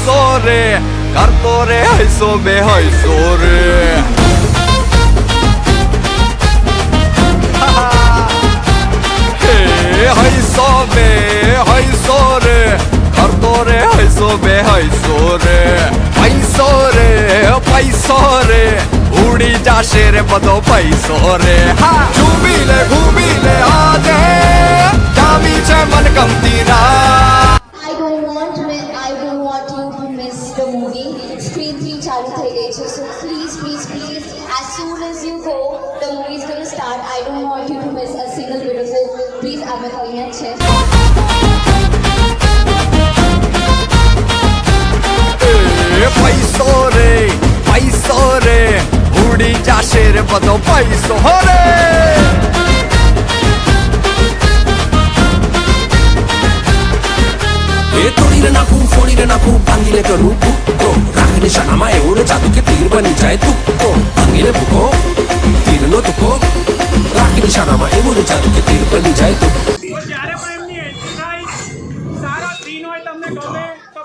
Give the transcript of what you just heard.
હૈસો રે કરતો રે હૈસો બે હૈસો રે હૈસો બે હૈસો રે કરતો રે હૈસો બે હૈસો રે પૈસો રે પૈસો રે ઉડી જાશે રે બધો પૈસો રે ઘૂમી લે આજે જામી છે મન ગમતી ના I don't want you to miss the movie. Screen 3 ચાલુ થઈ ગઈ છે. So please, as soon as you go, the movie is going to start. I don't want you to miss a single bit of it. Please, અમે અહીંયા જ છે. પૈસો રે ઉડી જાશે રે બધો પૈસો રે તોડીને નાખું ફોડીને નાખું ભાંગીને કરું ભૂકો રાખી નિશાનામાં એવું જાદુ કે તીર બની જાય તુક્કો ભાંગીને ભૂકો તીરનો તુક્કો રાખી નિશાનામાં એવું જાદુ કે તીર બની જાય તુક્કો જ્યારે પણ એમની એન્ટ્રી થાય સારો સીન હોય તમને ગમે તો